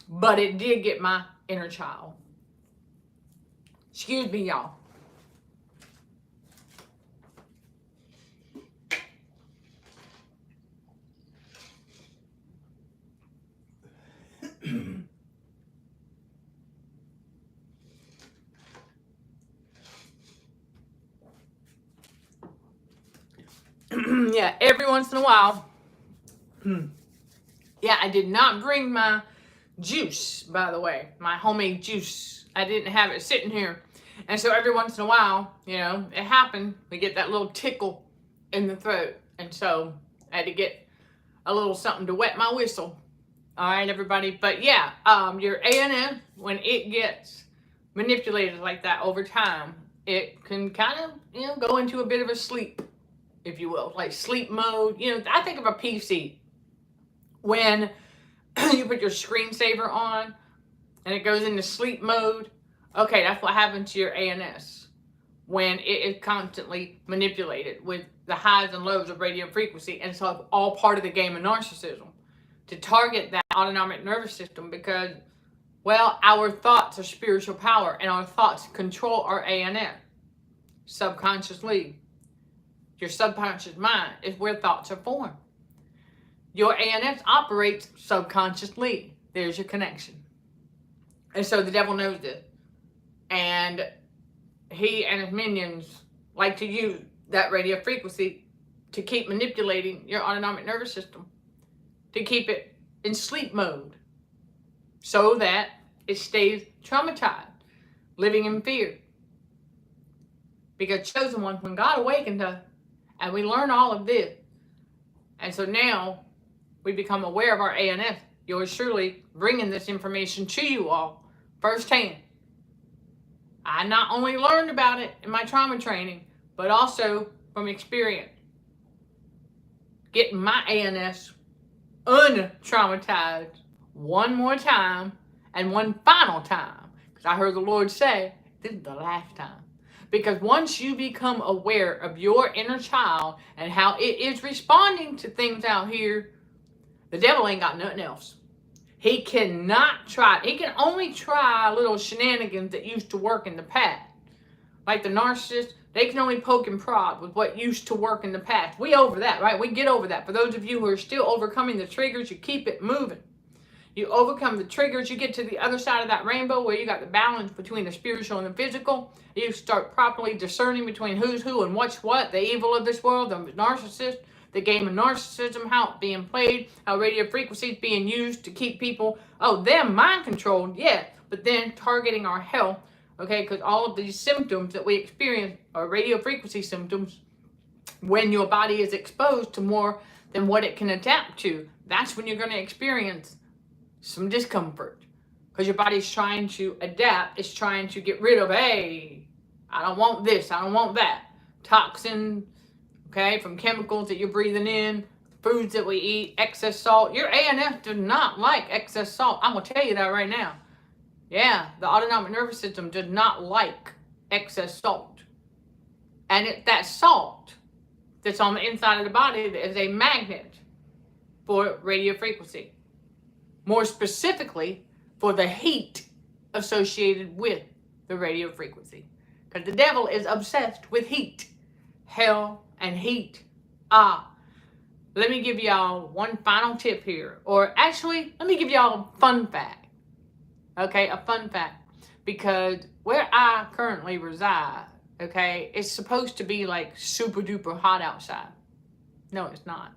but it did get my inner child. Excuse me, y'all. Yeah, every once in a while. Yeah, I did not bring my juice, by the way, my homemade juice. I didn't have it sitting here. And so every once in a while, you know, it happened. We get that little tickle in the throat. And so I had to get a little something to wet my whistle. All right, everybody. But yeah, your ANN, when it gets manipulated like that over time, it can kind of, you know, go into a bit of a sleep, if you will, like sleep mode. You know, I think of a PC. When you put your screensaver on and it goes into sleep mode, okay, that's what happens to your ANS when it is constantly manipulated with the highs and lows of radio frequency. And so it's all part of the game of narcissism, to target that autonomic nervous system, because, well, our thoughts are spiritual power, and our thoughts control our ANN subconsciously. Your subconscious mind is where thoughts are formed. Your ANS operates subconsciously. There's your connection. And so the devil knows this. And he and his minions like to use that radio frequency to keep manipulating your autonomic nervous system, to keep it in sleep mode, so that it stays traumatized, living in fear. Because chosen one, when God awakened us, and we learn all of this, and so now we become aware of our ANS, yours truly bringing this information to you all firsthand. I not only learned about it in my trauma training, but also from experience. Getting my ANS untraumatized one more time and one final time. Because I heard the Lord say, this is the last time. Because once you become aware of your inner child and how it is responding to things out here, the devil ain't got nothing else. He cannot try. He can only try little shenanigans that used to work in the past. Like the narcissists, they can only poke and prod with what used to work in the past. We over that, right? We get over that. For those of you who are still overcoming the triggers, you keep it moving. You overcome the triggers, you get to the other side of that rainbow where you got the balance between the spiritual and the physical. You start properly discerning between who's who and what's what, the evil of this world, the narcissist, the game of narcissism, how it's being played, how radio frequencies being used to keep people, them mind controlled, yeah, but then targeting our health, okay, because all of these symptoms that we experience are radio frequency symptoms. When your body is exposed to more than what it can adapt to, that's when you're going to experience some discomfort, because your body's trying to adapt. It's trying to get rid of, hey, I don't want this, I don't want that. Toxin, okay, from chemicals that you're breathing in, foods that we eat, excess salt. Your ANS does not like excess salt. I'm going to tell you that right now. Yeah, the autonomic nervous system does not like excess salt. And it's that salt that's on the inside of the body that is a magnet for radio frequency. More specifically, for the heat associated with the radio frequency. Because the devil is obsessed with heat. Hell and heat. Let me give y'all one final tip here. Or actually, let me give y'all a fun fact. Okay, a fun fact. Because where I currently reside, okay, it's supposed to be like super duper hot outside. No, it's not.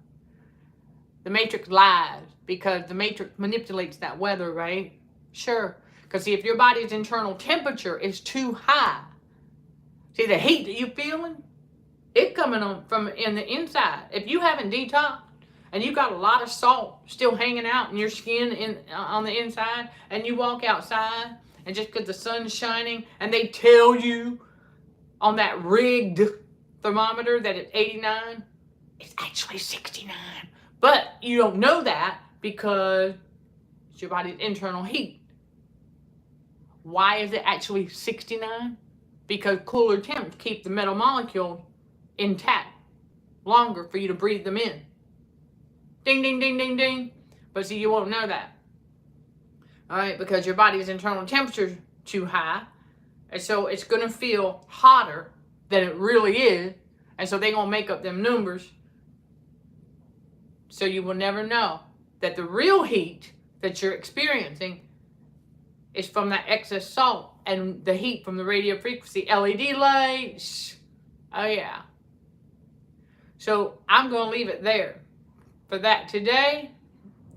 The Matrix lies because the Matrix manipulates that weather, right? Sure. Because see, if your body's internal temperature is too high, see the heat that you're feeling, it's coming on from in the inside. If you haven't detoxed and you got a lot of salt still hanging out in your skin on the inside, and you walk outside, and just because the sun's shining, and they tell you on that rigged thermometer that it's 89, it's actually 69. But you don't know that because it's your body's internal heat. Why is it actually 69? Because cooler temps keep the metal molecules intact longer for you to breathe them in. Ding, ding, ding, ding, ding. But see, you won't know that. All right, because your body's internal temperature is too high. And so it's going to feel hotter than it really is. And so they're going to make up them numbers. So you will never know that the real heat that you're experiencing is from that excess salt and the heat from the radio frequency LED lights. Oh yeah. So I'm going to leave it there for that today.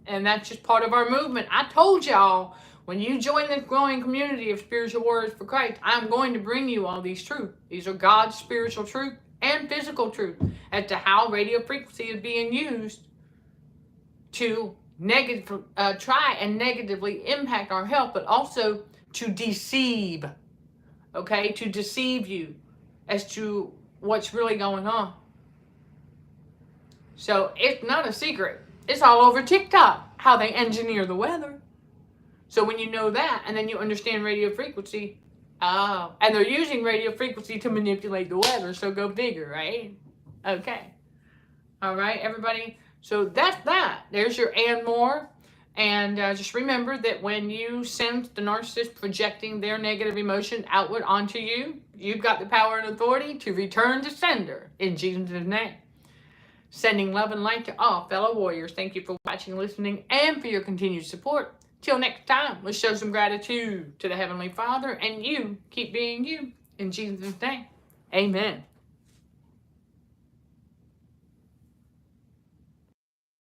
And that's just part of our movement. I told y'all, when you join this growing community of spiritual warriors for Christ, I'm going to bring you all these truths. These are God's spiritual truth and physical truth as to how radio frequency is being used to try and negatively impact our health, but also to deceive, okay? To deceive you as to what's really going on. So it's not a secret. It's all over TikTok, how they engineer the weather. So when you know that, and then you understand radio frequency, and they're using radio frequency to manipulate the weather, so go figure, right? Okay. All right, everybody. So that's that. There's your and more. And just remember that when you sense the narcissist projecting their negative emotion outward onto you, you've got the power and authority to return to sender in Jesus' name. Sending love and light to all fellow warriors. Thank you for watching, listening, and for your continued support. Till next time, let's show some gratitude to the Heavenly Father, and you keep being you in Jesus' name. Amen.